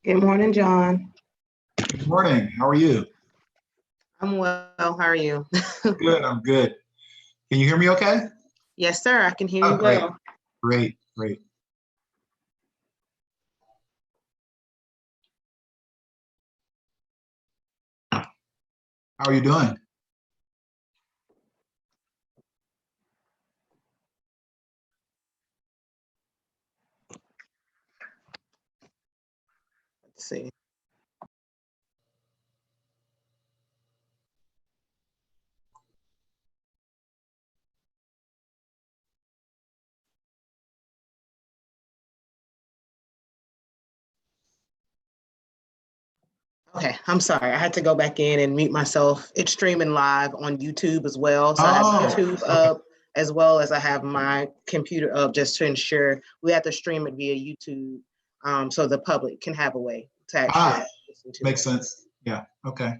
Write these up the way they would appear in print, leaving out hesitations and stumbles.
Good morning, John. Good morning. How are you? I'm well. How are you? Good. I'm good. Can you hear me okay? Yes, sir. I can hear Oh, you great. well. Great. Great. How are you doing? Let's see. Okay, I'm sorry. I had to go back in and mute myself. It's streaming live on YouTube as well. So I have Oh, YouTube okay. up as well as I have my computer up just to ensure we have to stream it via YouTube so the public can have a way to actually Ah, listen to makes it. sense. Yeah. Okay.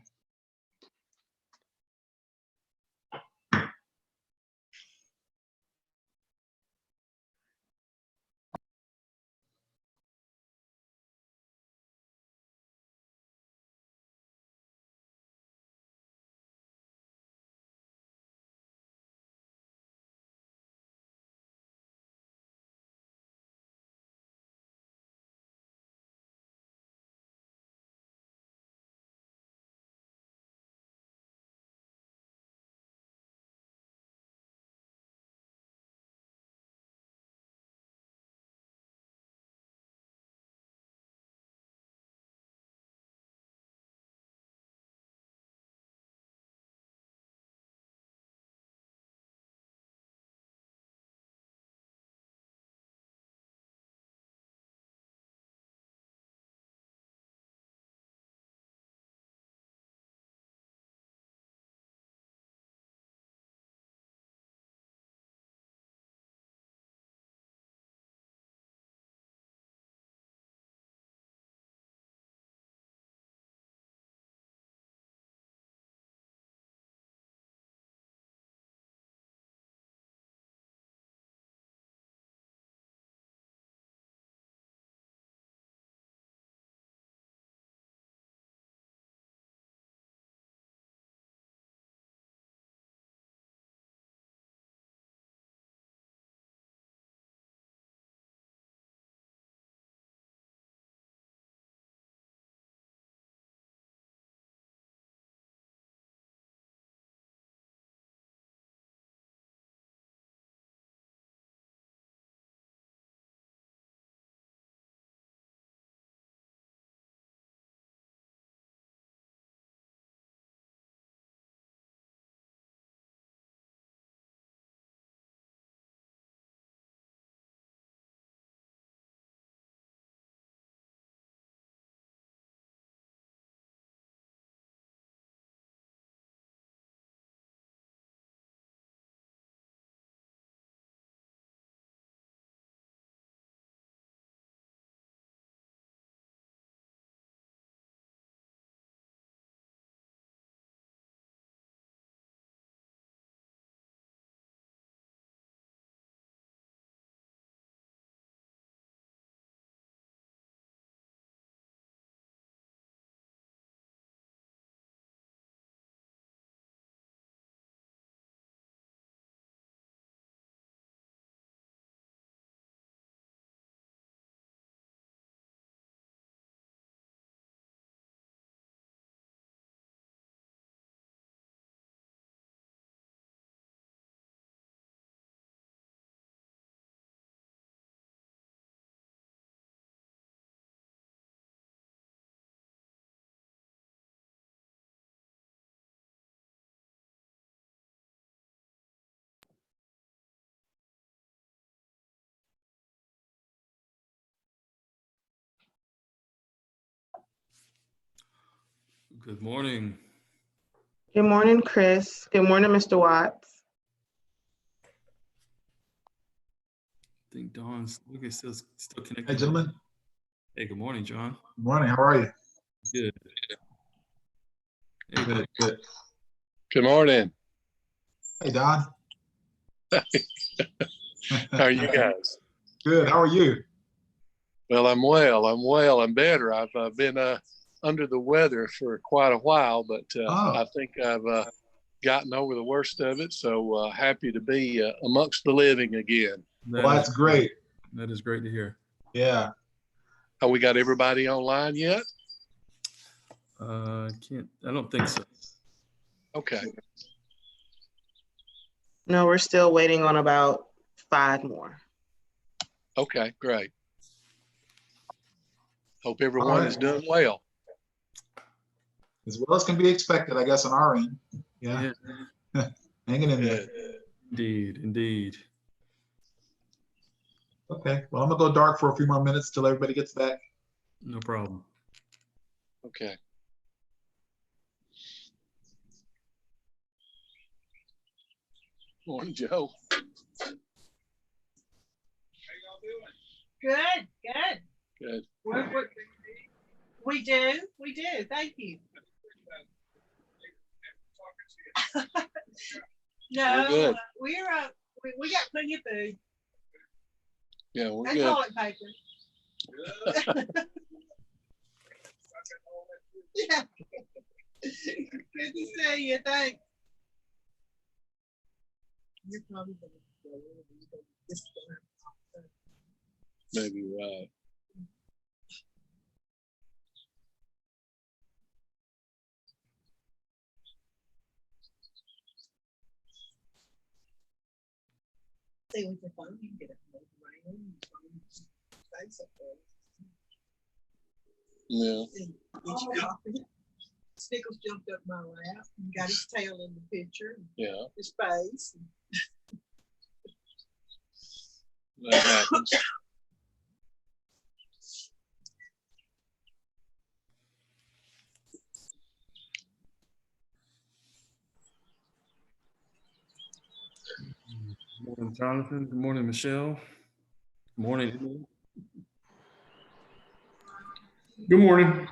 Good morning. Good morning, Chris. Good morning, Mr. Watts. I think Dawn's okay, still Hey, connected. gentlemen. Hey, good morning, John. Good morning. How are you? Good. Hey, Good. Good. Good morning. Hey, Don. How are you guys? Good. How are you? Well, I'm well. I'm well. I'm better. I've been under the weather for quite a while, but I think I've gotten over the worst of it. So happy to be amongst the living again. Well, that's great. That is great to hear. Yeah. Oh, we got everybody online yet? I don't think so. Okay. No, we're still waiting on about 5 more. Okay, great. Hope everyone is doing well. As well as can be expected, I guess, on our end. Yeah. Hanging in there. Indeed. Okay. Well, I'm gonna go dark for a few more minutes till everybody gets back. No problem. Okay. Morning, Joe. Good. Good. We do. Thank you. No, We're good. We got plenty of food Yeah, we're and good. toilet paper. Yeah. Good to see you. Thanks. You're probably Maybe right. see with your phone. You can get it from the rain. Face up there. Yeah. Get your coffee. Snickles jumped up my lap and got his tail in the picture. Yeah. His face. That happens. Good morning, Jonathan. Good morning, Michelle. Good morning. Good morning.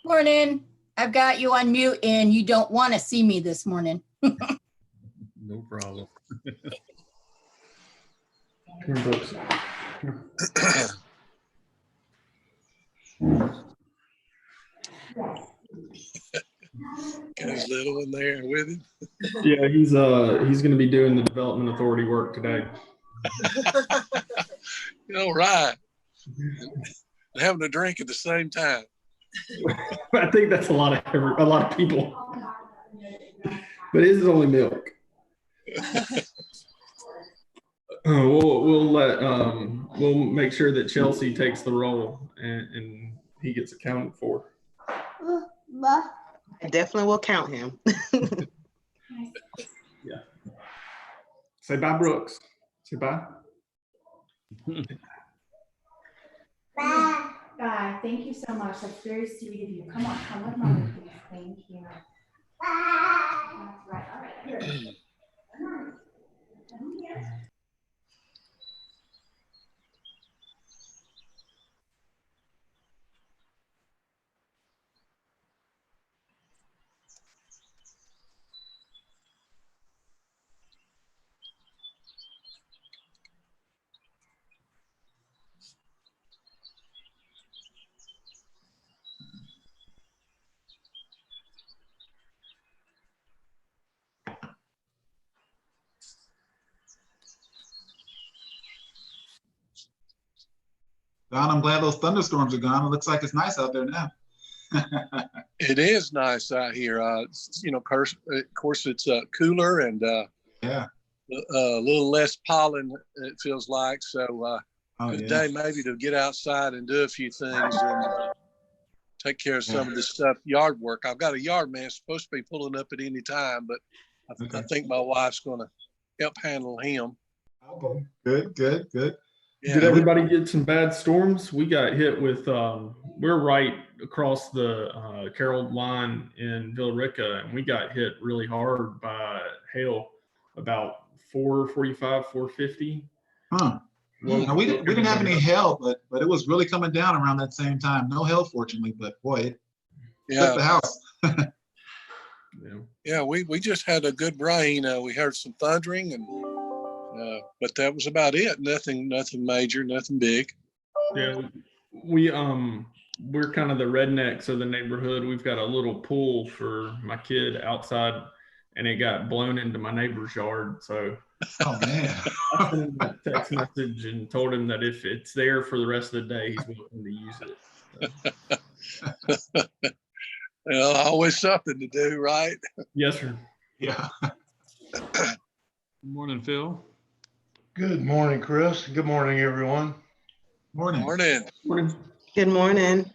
Morning. I've got you on mute and you don't want to see me this morning. No problem. Here, Brooks. Got his little one there with him. Yeah, he's going to be doing the development authority work today. All right. Having a drink at the same time. I think that's a lot of people. But his is only milk. We'll make sure that Chelsea takes the role and he gets accounted for. I definitely will count him. Yeah. Say bye, Brooks. Say bye. Bye. Bye. Thank you so much. That's very sweet of you. Come on, come with mommy, please. Thank you. Bye. That's right. All right. Here. Come on. Come here. Don, I'm glad those thunderstorms are gone. It looks like it's nice out there now. It is nice out here. Of course, it's cooler and Yeah. a little less pollen, it feels like. So good Yeah. day maybe to get outside and do a few things and take care of some of this stuff, yard work. I've got a yard man supposed to be pulling up at any time, but I think my wife's going to help handle him. Okay. Good. Yeah. Did everybody get some bad storms? We got hit with, we're right across the Carroll line in Villa Rica, and we got hit really hard by hail about 445, 450. Huh. Now, we didn't have any hail, but it was really coming down around that same time. No hail, fortunately, but boy, it took the house. Yeah, we just had a good rain. We heard some thundering, and but that was about it. Nothing major, nothing big. Yeah, we're kind of the rednecks of the neighborhood. We've got a little pool for my kid outside, and it got blown into my neighbor's yard. So, oh man, I sent him a text message and told him that if it's there for the rest of the day, he's welcome to use it. So. Well, always something to do, right? Yes, sir. yeah. Good morning, Phil. Good morning, Chris. Good morning, everyone. Morning. Morning. Morning. Good morning.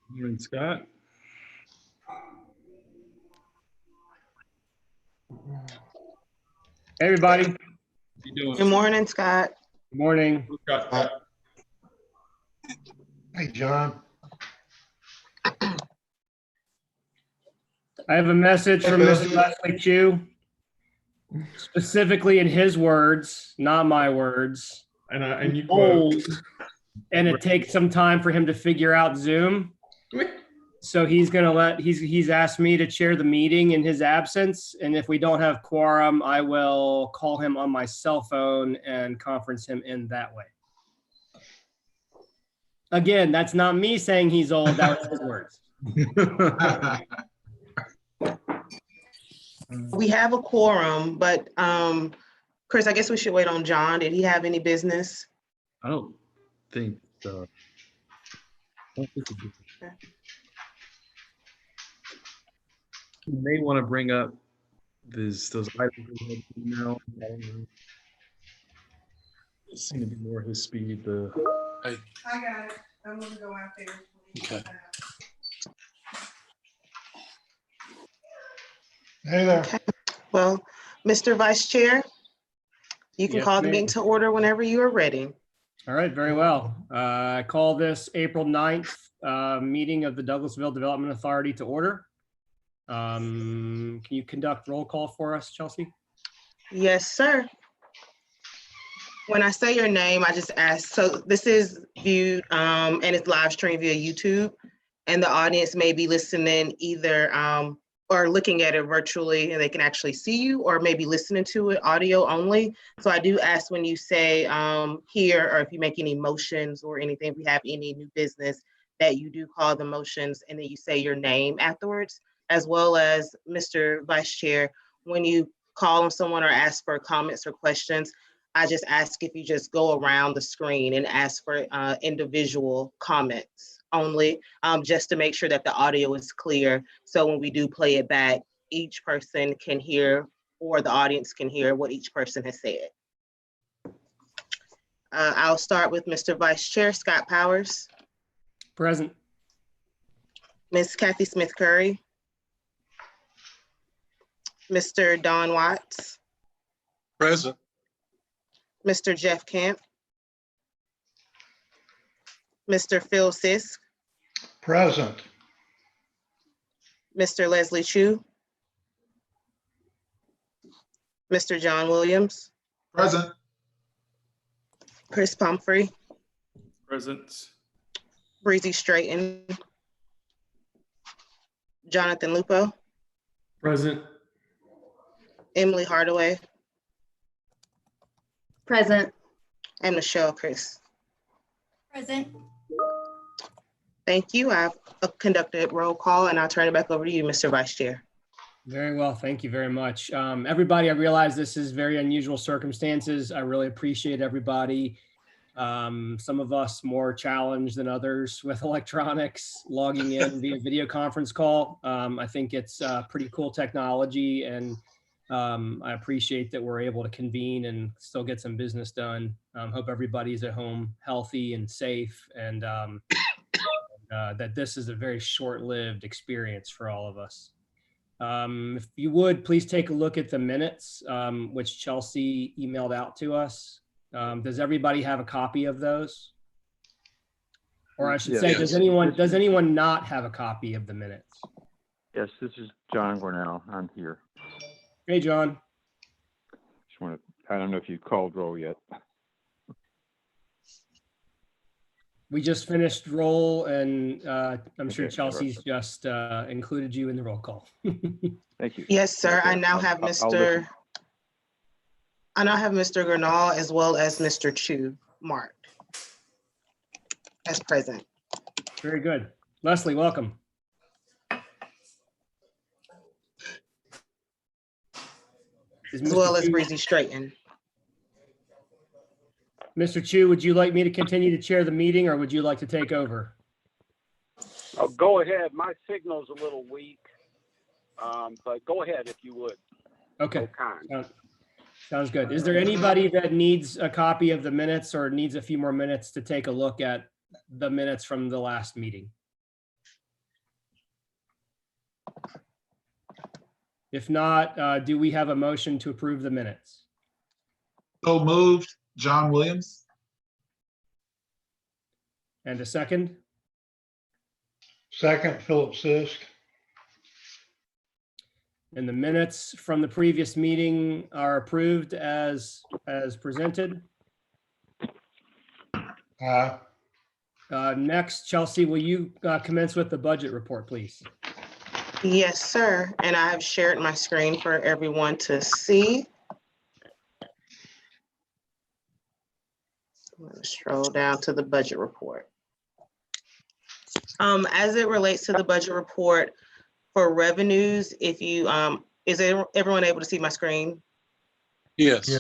Morning, Scott. Hey, everybody. How you doing? Good morning, Scott. Good morning. Scott. Hey, John. I have a message from Mr. Leslie Chu, specifically in his words, not my words. And you Old, quote. and it takes some time for him to figure out Zoom. So he's asked me to chair the meeting in his absence. And if we don't have quorum, I will call him on my cell phone and conference him in that way. Again, that's not me saying he's old. That was his words. We have a quorum, but Chris, I guess we should wait on John. Did he have any business? I don't think so. You may want to bring up those items we had email. I don't know. It seemed to be more his speed. I got it. I'm gonna go out there. Okay. Hey there. Okay. Well, Mr. Vice Chair, you can Yes, call the ma'am. meeting to order whenever you are ready. All right, very well. I call this April 9th meeting of the Douglasville Development Authority to order. Can you conduct roll call for us, Chelsea? Yes, sir. When I say your name, I just ask, so this is viewed and it's live streamed via YouTube, and the audience may be listening either or looking at it virtually and they can actually see you, or maybe listening to it audio only. So I do ask when you say here, or if you make any motions or anything, if we have any new business, that you do call the motions and then you say your name afterwards, as well as Mr. Vice Chair, when you call on someone or ask for comments or questions, I just ask if you just go around the screen and ask for individual comments only, just to make sure that the audio is clear. So when we do play it back, each person can hear, or the audience can hear what each person has said. I'll start with Mr. Vice Chair, Scott Powers. Present. Ms. Kathy Smith Curry. Mr. Don Watts. Present. Mr. Jeff Camp. Mr. Phil Sisk. Present. Mr. Leslie Chu. Mr. John Williams. Present. Chris Pumphrey. Present. Breezy Straighten. Jonathan Lupo. Present. Emily Hardaway. Present. And Michelle Chris. Present. Thank you. I've conducted roll call and I'll turn it back over to you, Mr. Vice Chair. Very well. Thank you very much. Everybody, I realize this is very unusual circumstances. I really appreciate everybody. Some of us more challenged than others with electronics, logging in via video conference call. I think it's pretty cool technology, and I appreciate that we're able to convene and still get some business done. Hope everybody's at home healthy and safe, and that this is a very short-lived experience for all of us. If you would, please take a look at the minutes, which Chelsea emailed out to us. Does everybody have a copy of those? Or I should say, does anyone not have a copy of the minutes? Yes, this is John Gornell. I'm here. Hey, John. just want to, I don't know if you called roll yet. We just finished roll, and I'm sure Okay, Chelsea's just included you in the roll call. Thank you. Yes, sir. Okay, I now have I'll listen. Mr. Gurnall as well as Mr. Chu marked as present. Very good. Leslie, welcome. As well as Breezy Straighten. Mr. Chu, would you like me to continue to chair the meeting, or would you like to take over? Oh, go ahead. My signal's a little weak, but go ahead if you would. Okay. Sounds good. Is there anybody that needs a copy of the minutes or needs a few more minutes to take a look at the minutes from the last meeting? If not, do we have a motion to approve the minutes? So moved, John Williams. And a second? Second, Philip Sisk. And the minutes from the previous meeting are approved as presented. Next, Chelsea, will you commence with the budget report, please? Yes, sir. And I have shared my screen for everyone to see. I'm going to scroll down to the budget report. As it relates to the budget report for revenues, if you, is everyone able to see my screen? Yes.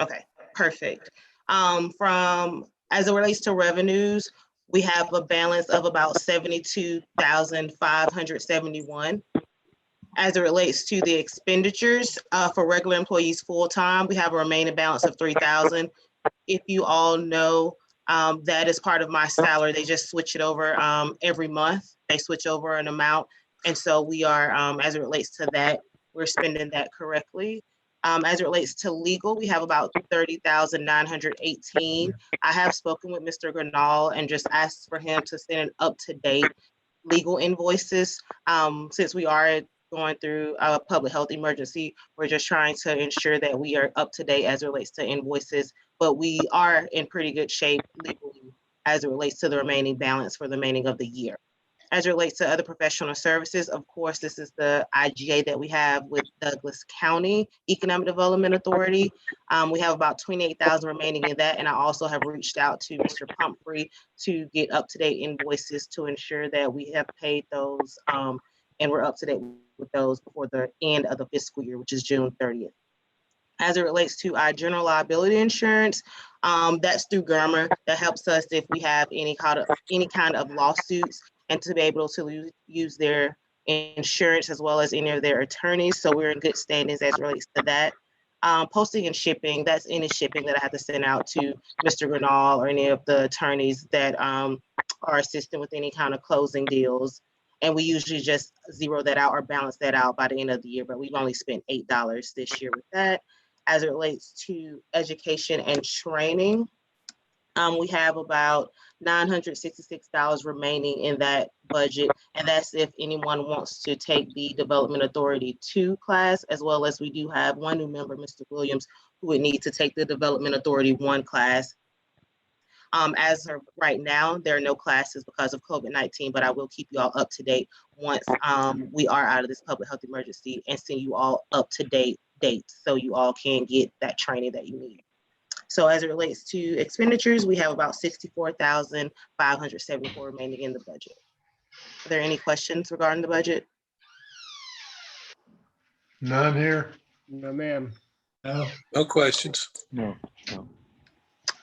Okay, perfect. As it relates to revenues, we have a balance of about 72,571. As it relates to the expenditures for regular employees full-time, we have a remaining balance of 3,000. If you all know, that is part of my salary. They just switch it over every month. They switch over an amount. And so we are, as it relates to that, we're spending that correctly. As it relates to legal, we have about 30,918. I have spoken with Mr. Gurnall and just asked for him to send an up-to-date legal invoices. Since we are going through a public health emergency, we're just trying to ensure that we are up to date as it relates to invoices, but we are in pretty good shape legally as it relates to the remaining balance for the remaining of the year. As it relates to other professional services, of course, this is the IGA that we have with Douglas County Economic Development Authority. We have about 28,000 remaining in that, and I also have reached out to Mr. Pumphrey to get up-to-date invoices to ensure that we have paid those and we're up to date with those before the end of the fiscal year, which is June 30th. As it relates to our general liability insurance, that's through GERMA. That helps us if we have any kind of lawsuits and to be able to use their insurance as well as any of their attorneys. So we're in good standings as it relates to that. Posting and shipping, that's any shipping that I have to send out to Mr. Gurnall or any of the attorneys that are assisting with any kind of closing deals. And we usually just zero that out or balance that out by the end of the year, but we've only spent $8 this year with that. As it relates to education and training, we have about $966 remaining in that budget. And that's if anyone wants to take the Development Authority 2 class, as well as we do have one new member, Mr. Williams, who would need to take the Development Authority 1 class. As of right now, there are no classes because of COVID-19, but I will keep you all up to date once we are out of this public health emergency and send you all up to date dates so you all can get that training that you need. So as it relates to expenditures, we have about 64,574 remaining in the budget. Are there any questions regarding the budget? None here. No, ma'am. No questions. No.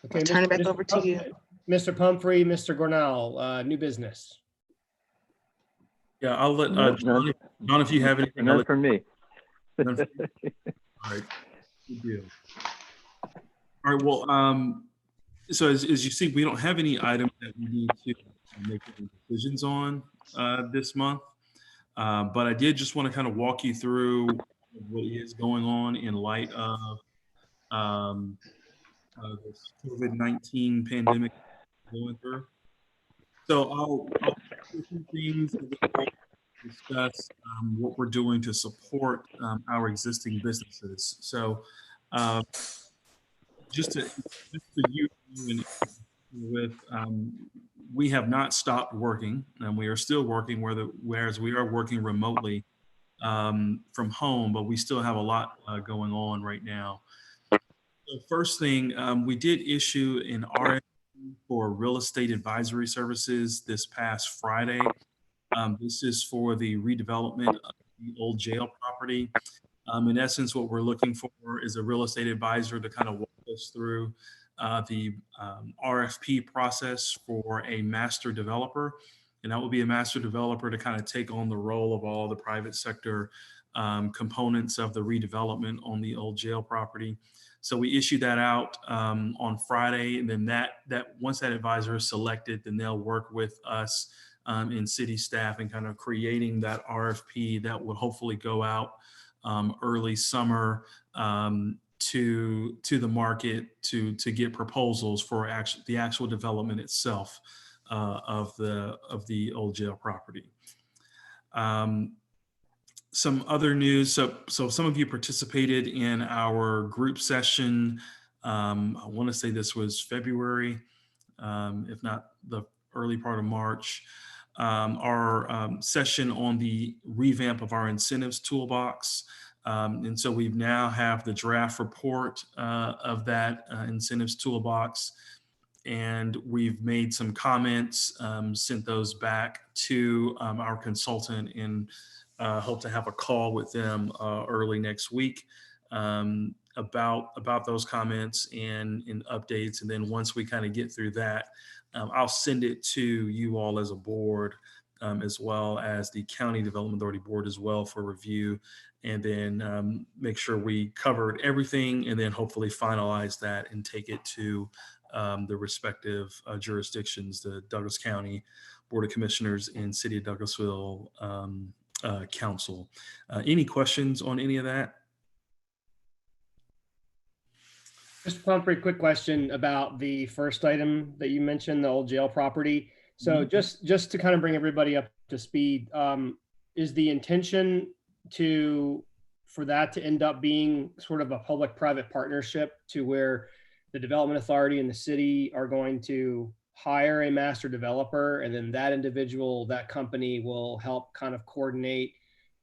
Okay, I'll turn it back over to you. Mr. Pumphrey, Mr. Gornall, new business. Yeah, I'll let John, if you have anything. None from me. All right. Good deal. All right. Well, so as you see, we don't have any items that we need to make any decisions on this month. But I did just want to kind of walk you through what is going on in light of this COVID-19 pandemic going through. So I'll do some things and discuss what we're doing to support our existing businesses. So Uh, just to you and with we have not stopped working, and we are still working, whereas we are working remotely from home, but we still have a lot going on right now. The first thing, we did issue an RFP for real estate advisory services this past Friday. This is for the redevelopment of the old jail property. In essence, what we're looking for is a real estate advisor to kind of walk us through the RFP process for a master developer. And that will be a master developer to kind of take on the role of all the private sector components of the redevelopment on the old jail property. So we issued that out on Friday, and then that once that advisor is selected, then they'll work with us in city staff and kind of creating that RFP that would hopefully go out early summer to the market to get proposals for the actual development itself of the old jail property. Some other news. So some of you participated in our group session. I want to say this was February, if not the early part of March. Our session on the revamp of our incentives toolbox. And so we now have the draft report of that incentives toolbox. And we've made some comments, sent those back to our consultant, and hope to have a call with them early next week about those comments and updates. And then once we kind of get through that, I'll send it to you all as a board, as well as the County Development Authority Board as well for review, and then make sure we covered everything, and then hopefully finalize that and take it to the respective jurisdictions, the Douglas County Board of Commissioners and City of Douglasville Council. Any questions on any of that? Just one pretty quick question about the first item that you mentioned, the old jail property. So just to kind of bring everybody up to speed, is the intention for that to end up being sort of a public-private partnership to where the Development Authority and the city are going to hire a master developer, and then that individual, that company will help kind of coordinate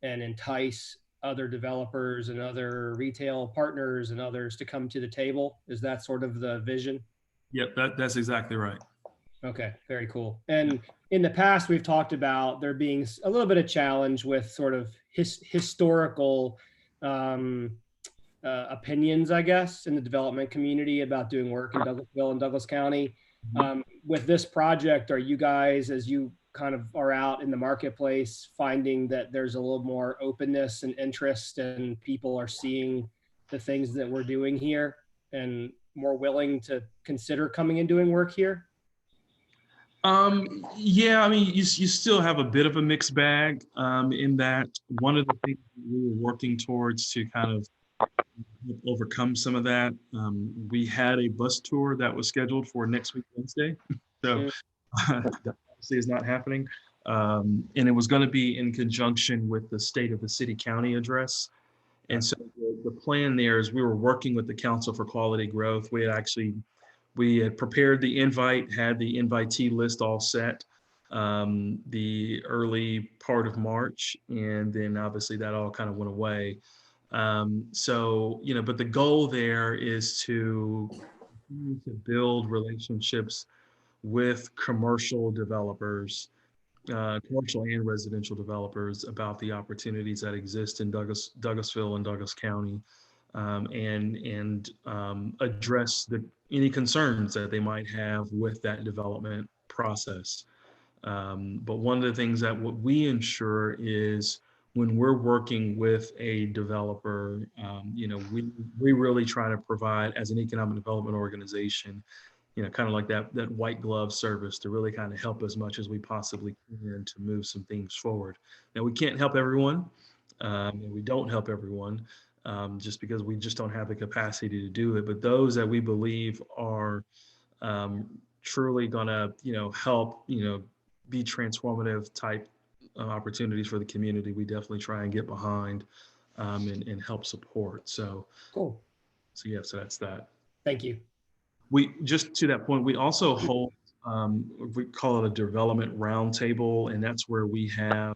and entice other developers and other retail partners and others to come to the table? Is that sort of the vision? Yep, that's exactly right. Okay, very cool. And in the past, we've talked about there being a little bit of challenge with sort of historical opinions, I guess, in the development community about doing work in Douglasville and Douglas County. With this project, are you guys, as you kind of are out in the marketplace, finding that there's a little more openness and interest, and people are seeing the things that we're doing here and more willing to consider coming and doing work here? Yeah, I mean, you still have a bit of a mixed bag in that one of the things we were working towards to kind of overcome some of that. We had a bus tour that was scheduled for next week, Wednesday. So that obviously is not happening. And it was going to be in conjunction with the State of the City County address. And so the plan there is we were working with the Council for Quality Growth. We had prepared the invite, had the invitee list all set the early part of March. And then obviously that all kind of went away. So, but the goal there is to continue to build relationships with commercial developers, commercial and residential developers, about the opportunities that exist in Douglasville and Douglas County, and address any concerns that they might have with that development process. But one of the things that what we ensure is when we're working with a developer, we really try to provide, as an economic development organization, kind of like that white glove service to really kind of help as much as we possibly can to move some things forward. Now, we can't help everyone, and we don't help everyone just because we just don't have the capacity to do it. But those that we believe are truly gonna, help, be transformative type opportunities for the community, we definitely try and get behind and help support. So cool. So yeah, so that's that. Thank you. We just to that point, we also hold, we call it a development roundtable, and that's where we have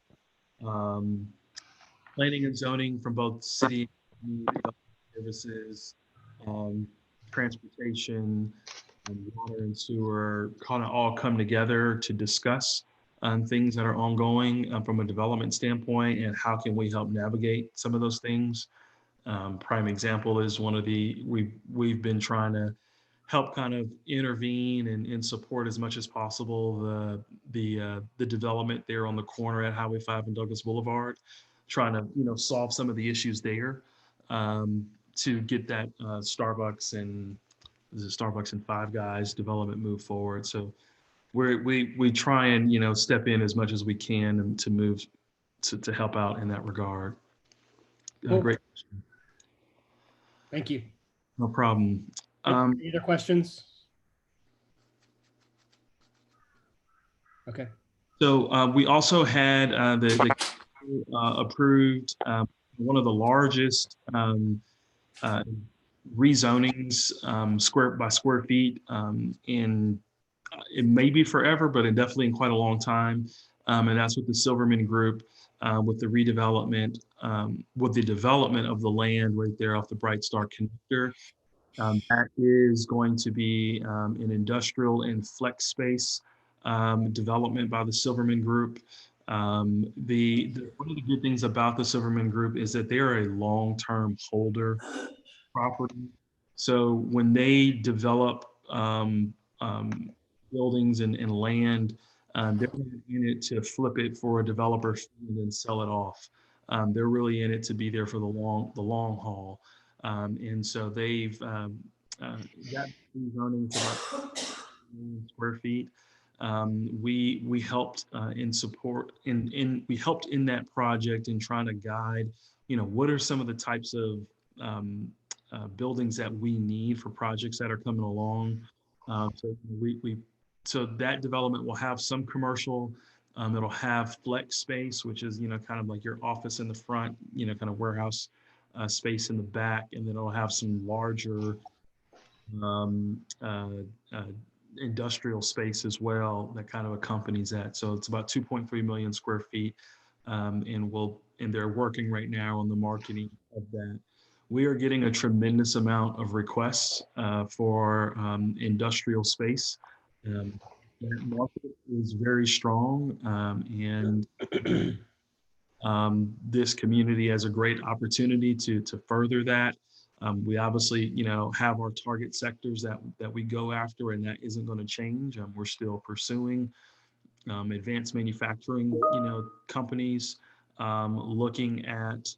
planning and zoning from both city and community development services, transportation, and water and sewer, kind of all come together to discuss things that are ongoing from a development standpoint, and how can we help navigate some of those things. Prime example is one of the, we've been trying to help kind of intervene and support as much as possible the development there on the corner at Highway 5 and Douglas Boulevard, trying to, you know, solve some of the issues there to get that Starbucks and Five Guys development move forward. So we try and, you know, step in as much as we can and to move to help out in that regard. Cool. Great. Thank you. No problem. Any other questions? Okay. So we also had the approved one of the largest rezonings square by square feet in it may be forever, but definitely in quite a long time. And that's with the Silverman Group with the redevelopment, with the development of the land right there off the Bright Star connector. That is going to be an industrial and flex space development by the Silverman Group. One of the good things about the Silverman Group is that they are a long-term holder property. So when they develop buildings and land, they're in it to flip it for a developer and then sell it off. They're really in it to be there for the long haul. And so they've got zoning for about square feet. We helped in support we helped in that project in trying to guide, you know, what are some of the types of buildings that we need for projects that are coming along. So that development will have some commercial. It'll have flex space, which is, you know, kind of like your office in the front, you know, kind of warehouse space in the back, and then it'll have some larger industrial space as well that kind of accompanies that. So it's about 2.3 million square feet, and they're working right now on the marketing of that. We are getting a tremendous amount of requests for industrial space. That market is very strong, and this community has a great opportunity to further that. We obviously, you know, have our target sectors that we go after, and that isn't going to change. We're still pursuing advanced manufacturing, you know, companies, looking at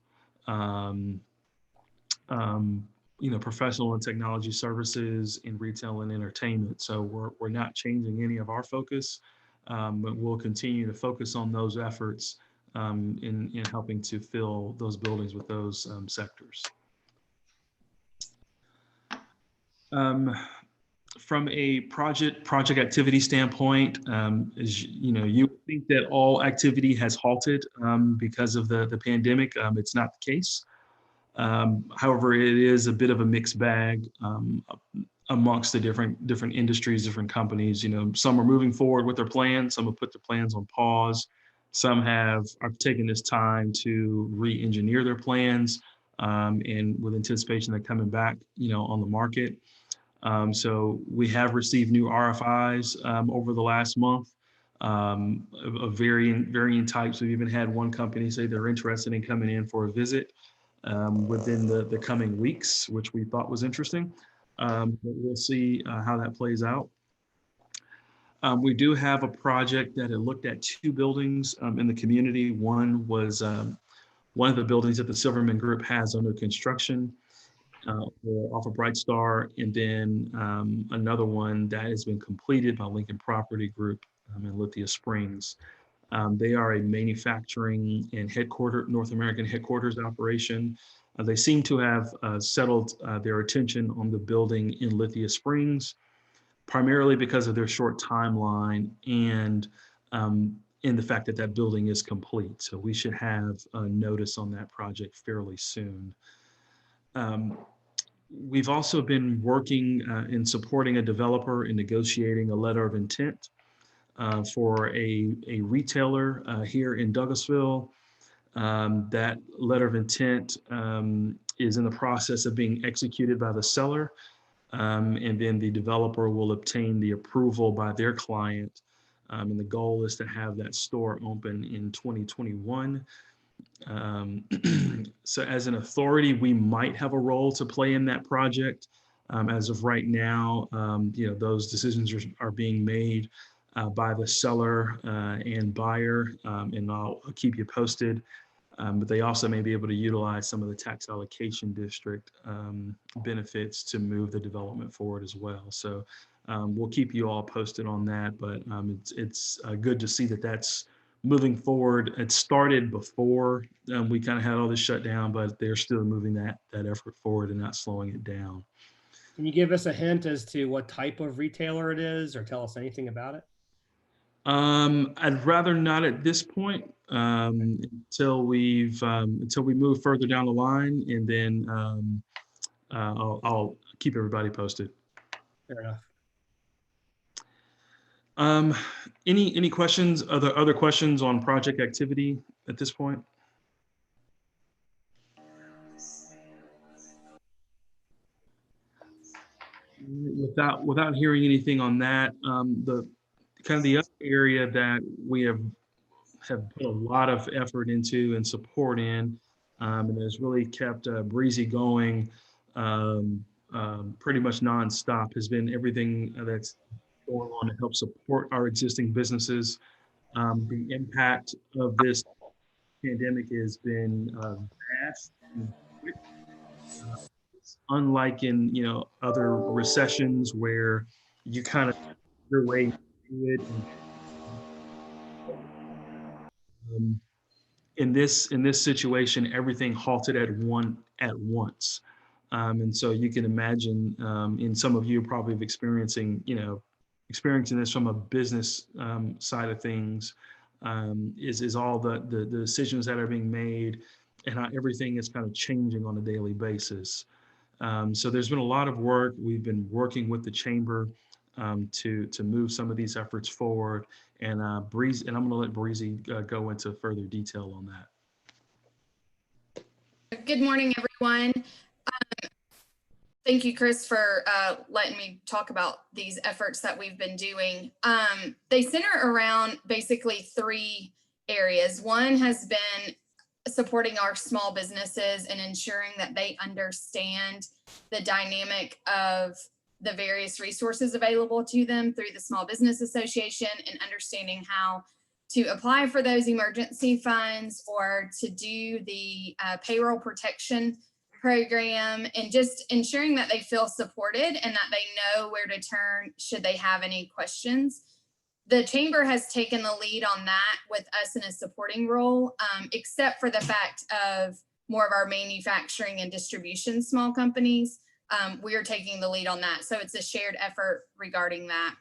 you know, professional and technology services in retail and entertainment. So we're not changing any of our focus, but we'll continue to focus on those efforts in helping to fill those buildings with those sectors. From a project activity standpoint, as you know, you think that all activity has halted because of the pandemic. It's not the case. However, it is a bit of a mixed bag amongst the different industries, different companies. You know, some are moving forward with their plans, some have put their plans on pause, some are taking this time to re-engineer their plans, and with anticipation of coming back, you know, on the market. So we have received new RFIs over the last month of varying types. We've even had one company say they're interested in coming in for a visit within the coming weeks, which we thought was interesting. But we'll see how that plays out. We do have a project that had looked at two buildings in the community. One was one of the buildings that the Silverman Group has under construction off of Bright Star, and then another one that has been completed by Lincoln Property Group in Lithia Springs. They are a manufacturing and North American headquarters operation. They seem to have settled their attention on the building in Lithia Springs, primarily because of their short timeline and in the fact that that building is complete. So we should have a notice on that project fairly soon. we've also been working in supporting a developer in negotiating a letter of intent for a retailer here in Douglasville. That letter of intent is in the process of being executed by the seller, and then the developer will obtain the approval by their client. And the goal is to have that store open in 2021. So as an authority, we might have a role to play in that project. As of right now, those decisions are being made by the seller and buyer, and I'll keep you posted. But they also may be able to utilize some of the tax allocation district benefits to move the development forward as well. So we'll keep you all posted on that, but it's good to see that that's moving forward. It started before we kind of had all this shut down, but they're still moving that effort forward and not slowing it down. Can you give us a hint as to what type of retailer it is, or tell us anything about it? I'd rather not at this point until we move further down the line, and then I'll keep everybody posted. Fair enough. Any questions? Other questions on project activity at this point? Without hearing anything on that, the other area that we have put a lot of effort into and support in, and has really kept Breezy going pretty much nonstop, has been everything that's going on to help support our existing businesses. The impact of this pandemic has been vast. It's unlike in other recessions where you kind of your way through it. In this situation, everything halted at once, and so you can imagine, and some of you probably have experiencing this from a business side of things, is all the decisions that are being made and how everything is kind of changing on a daily basis. So there's been a lot of work. We've been working with the chamber to move some of these efforts forward, and I'm going to let Breezy go into further detail on that. Good morning, everyone. Thank you, Chris, for letting me talk about these efforts that we've been doing. They center around basically 3 areas. One has been supporting our small businesses and ensuring that they understand the dynamic of the various resources available to them through the Small Business Association, and understanding how to apply for those emergency funds or to do the payroll protection program, and just ensuring that they feel supported and that they know where to turn should they have any questions. The chamber has taken the lead on that with us in a supporting role, except for the fact of more of our manufacturing and distribution small companies. We are taking the lead on that. So it's a shared effort regarding that.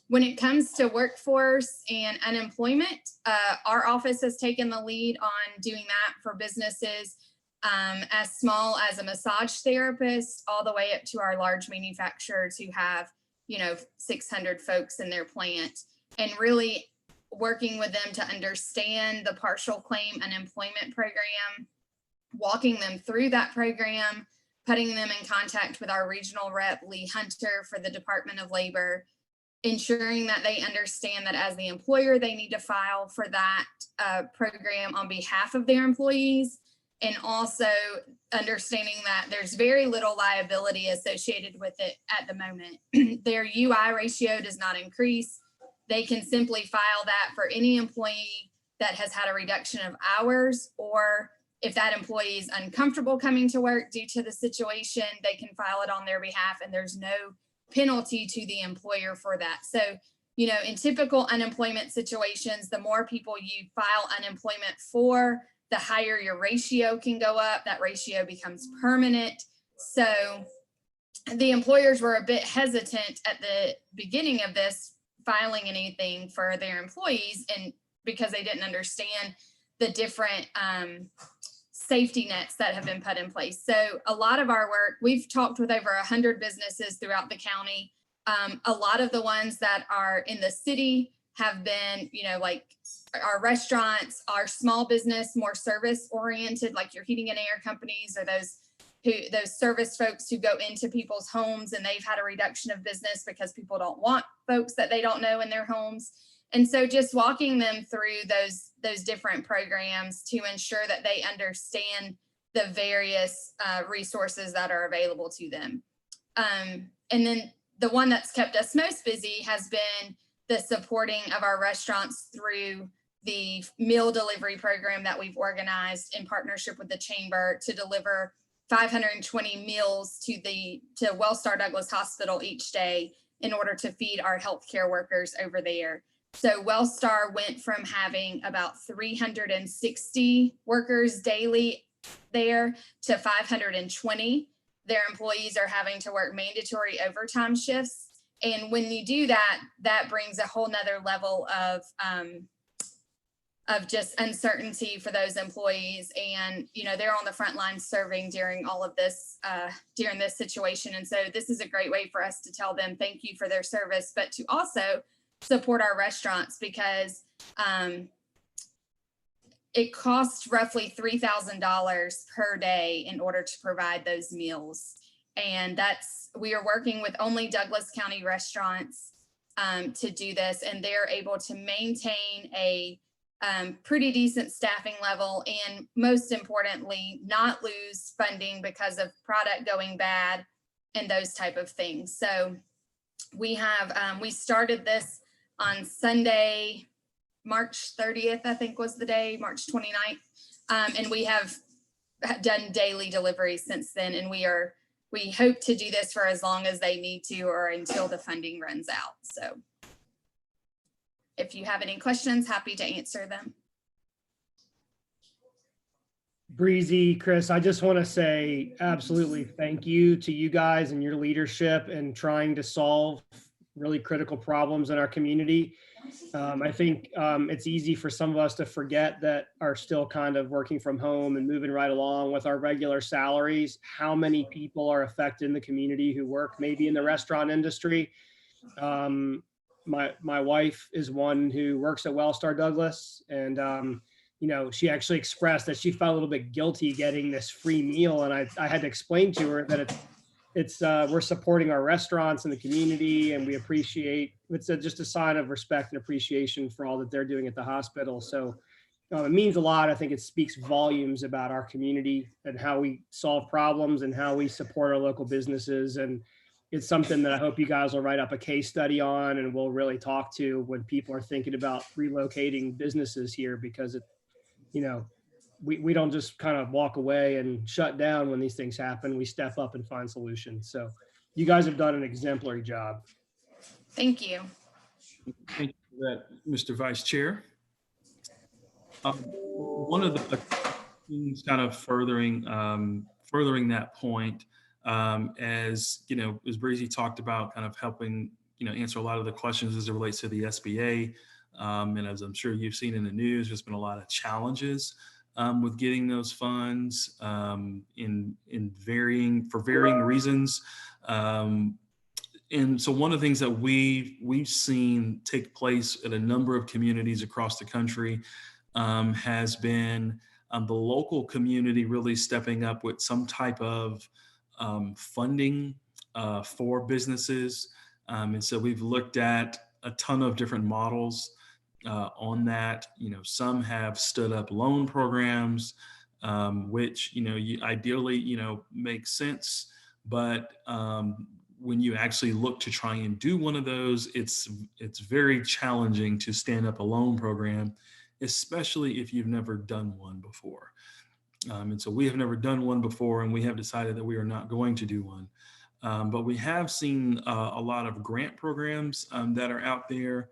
When it comes to workforce and unemployment, our office has taken the lead on doing that for businesses as small as a massage therapist, all the way up to our large manufacturers who have, 600 folks in their plant, and really working with them to understand the partial claim unemployment program, walking them through that program, putting them in contact with our regional rep, Lee Hunter, for the Department of Labor, ensuring that they understand that as the employer, they need to file for that program on behalf of their employees, and also understanding that there's very little liability associated with it at the moment. Their UI ratio does not increase. They can simply file that for any employee that has had a reduction of hours, or if that employee is uncomfortable coming to work due to the situation, they can file it on their behalf, and there's no penalty to the employer for that. So, in typical unemployment situations, the more people you file unemployment for, the higher your ratio can go up. That ratio becomes permanent. So the employers were a bit hesitant at the beginning of this, filing anything for their employees, and because they didn't understand the different safety nets that have been put in place. So a lot of our work, we've talked with over 100 businesses throughout the county. A lot of the ones that are in the city have been, like our restaurants, our small business, more service oriented, like your heating and air companies, or those service folks who go into people's homes, and they've had a reduction of business because people don't want folks that they don't know in their homes. And so just walking them through those different programs to ensure that they understand the various resources that are available to them. And then the one that's kept us most busy has been the supporting of our restaurants through the meal delivery program that we've organized in partnership with the chamber to deliver 520 meals to Wellstar Douglas Hospital each day in order to feed our healthcare workers over there. So Wellstar went from having about 360 workers daily there to 520. Their employees are having to work mandatory overtime shifts. And when you do that, that brings a whole nother level of just uncertainty for those employees. And, they're on the front line serving during all of this, during this situation. And so this is a great way for us to tell them thank you for their service, but to also support our restaurants, because it costs roughly $3,000 per day in order to provide those meals. And we are working with only Douglas County restaurants to do this, and they're able to maintain a pretty decent staffing level, and most importantly, not lose funding because of product going bad and those type of things. So we started this on Sunday, March 30th, I think was the day, March 29th. And we have done daily deliveries since then. And we hope to do this for as long as they need to, or until the funding runs out. So if you have any questions, happy to answer them. Breezy, Chris, I just want to say absolutely thank you to you guys and your leadership and trying to solve really critical problems in our community. I think it's easy for some of us to forget that are still kind of working from home and moving right along with our regular salaries, how many people are affected in the community who work maybe in the restaurant industry. My wife is one who works at Wellstar Douglas, and she actually expressed that she felt a little bit guilty getting this free meal, and I had to explain to her that it's we're supporting our restaurants in the community, and we appreciate it's just a sign of respect and appreciation for all that they're doing at the hospital. So it means a lot. I think it speaks volumes about our community and how we solve problems and how we support our local businesses. And it's something that I hope you guys will write up a case study on, and we'll really talk to when people are thinking about relocating businesses here, because we don't just kind of walk away and shut down when these things happen. We step up and find solutions. So you guys have done an exemplary job. Thank you. Thank you for that, Mr. Vice Chair. One of the things kind of furthering that point, as Breezy talked about, kind of helping answer a lot of the questions as it relates to the SBA. And as I'm sure you've seen in the news, there's been a lot of challenges with getting those funds for varying reasons. And so one of the things that we've seen take place at a number of communities across the country has been the local community really stepping up with some type of funding for businesses. And so we've looked at a ton of different models on that. Some have stood up loan programs, which ideally make sense, but when you actually look to try and do one of those, it's very challenging to stand up a loan program, especially if you've never done one before. And so we have never done one before, and we have decided that we are not going to do one. But we have seen a lot of grant programs that are out there.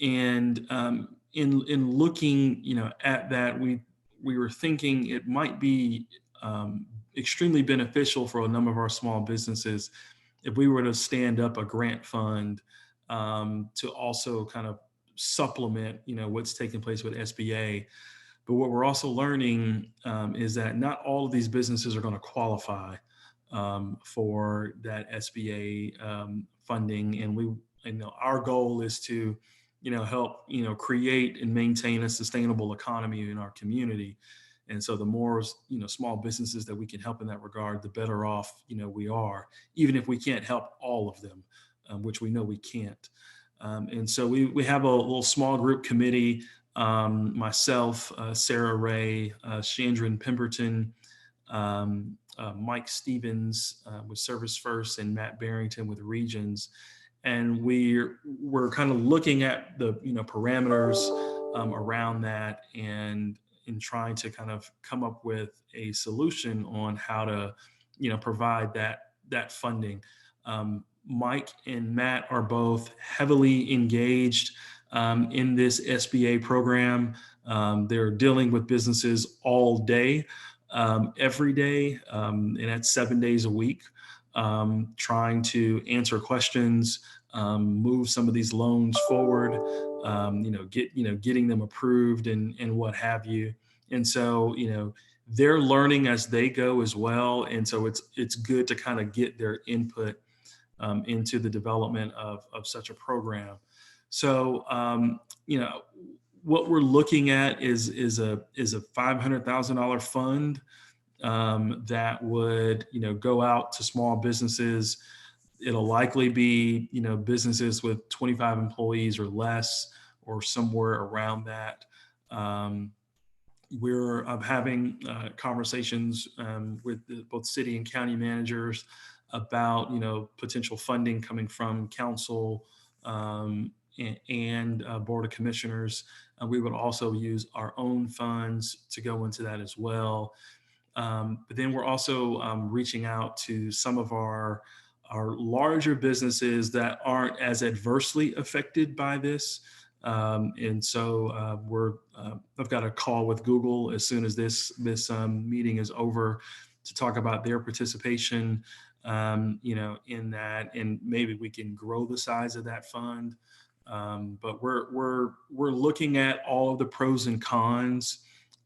And in looking, at that, we were thinking it might be extremely beneficial for a number of our small businesses if we were to stand up a grant fund to also kind of supplement, what's taking place with SBA. But what we're also learning is that not all of these businesses are going to qualify for that SBA funding. And our goal is to, help, create and maintain a sustainable economy in our community. And so the more, small businesses that we can help in that regard, the better off, we are, even if we can't help all of them, which we know we can't. And so we have a little small group committee, myself, Sarah Ray, Chandran Pemberton, Mike Stevens with Service First, and Matt Barrington with Regions. And we're kind of looking at the parameters around that and in trying to kind of come up with a solution on how to provide that funding. Mike and Matt are both heavily engaged in this SBA program. They're dealing with businesses all day, every day, and that's 7 days a week, trying to answer questions, move some of these loans forward, getting them approved and what have you. And so, they're learning as they go as well. And so it's good to kind of get their input into the development of such a program. So, what we're looking at is a $500,000 fund that would, go out to small businesses. It'll likely be, businesses with 25 employees or less, or somewhere around that. We're having conversations with both city and county managers about, potential funding coming from council and board of commissioners. We would also use our own funds to go into that as well. But then we're also reaching out to some of our larger businesses that aren't as adversely affected by this. And so I've got a call with Google as soon as this meeting is over to talk about their participation, in that, and maybe we can grow the size of that fund. But we're looking at all of the pros and cons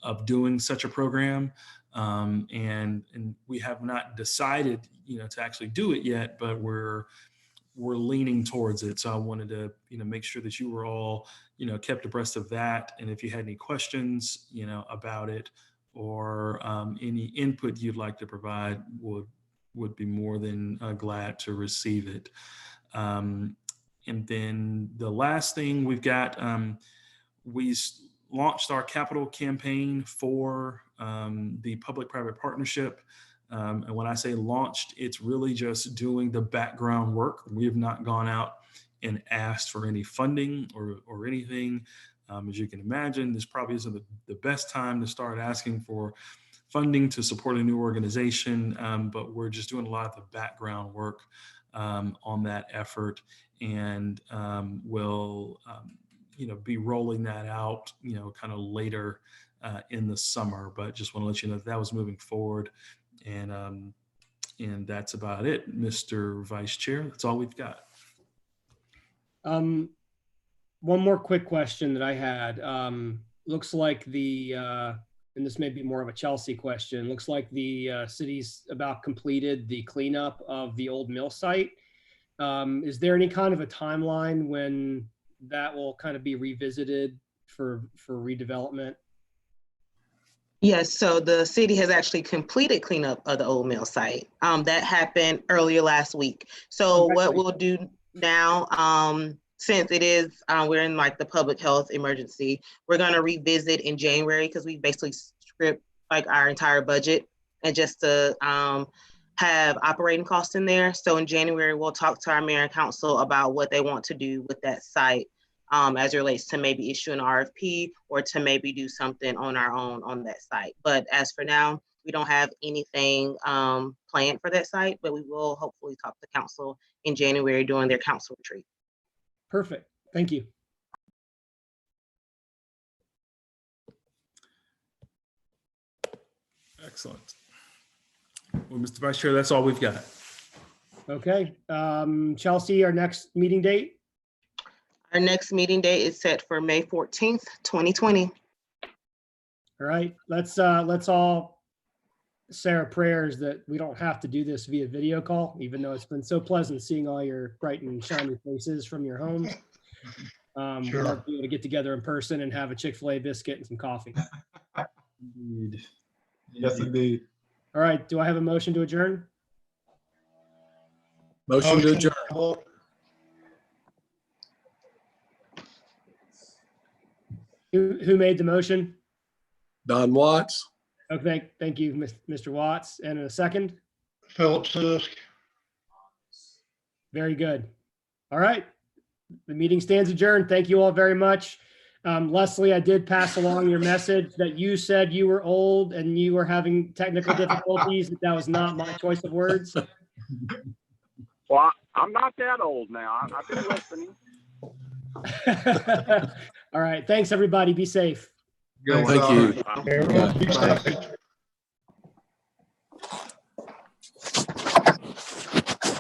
of doing such a program. And we have not decided, to actually do it yet, but we're leaning towards it. So I wanted to, make sure that you were all, kept abreast of that. And if you had any questions, about it, or any input you'd like to provide, would be more than glad to receive it. And then the last thing we've got, we launched our capital campaign for the public-private partnership. And when I say launched, it's really just doing the background work. We have not gone out and asked for any funding or anything. As you can imagine, this probably isn't the best time to start asking for funding to support a new organization, but we're just doing a lot of the background work on that effort, and we'll be rolling that out, kind of later in the summer. But just want to let you know that was moving forward. And that's about it, Mr. Vice Chair. That's all we've got. One more quick question that I had. Looks like and this may be more of a Chelsea question, looks like the city's about completed the cleanup of the old mill site. Is there any kind of a timeline when that will kind of be revisited for redevelopment? Yes, so the city has actually completed cleanup of the old mill site. That happened earlier last week. So what we'll do now, since it is, we're in like the public health emergency, we're gonna revisit in January, because we basically stripped like our entire budget, and just to have operating costs in there. So in January, we'll talk to our mayor and council about what they want to do with that site, as it relates to maybe issue an RFP or to maybe do something on our own on that site. But as for now, we don't have anything planned for that site, but we will hopefully talk to council in January during their council retreat. Perfect. Thank you. Excellent. Well, Mr. Vice Chair, that's all we've got. Okay. Chelsea, our next meeting date? Our next meeting date is set for May 14th, 2020. All right, let's all say our prayers that we don't have to do this via video call, even though it's been so pleasant seeing all your bright and shiny faces from your homes. We'd love to be able to get together in person and have a Chick-fil-A biscuit and some coffee. Indeed. Yes, indeed. All right, do I have a motion to adjourn? Motion to adjourn. Who made the motion? Don Watts. Okay, thank you, Mr. Watts. And a second? Philip Sisk. Very good. All right. The meeting stands adjourned. Thank you all very much. Leslie, I did pass along your message that you said you were old and you were having technical difficulties. That was not my choice of words. Well, I'm not that old now. I've been listening. All right. Thanks, everybody. Be safe. Thank you. Everyone be safe.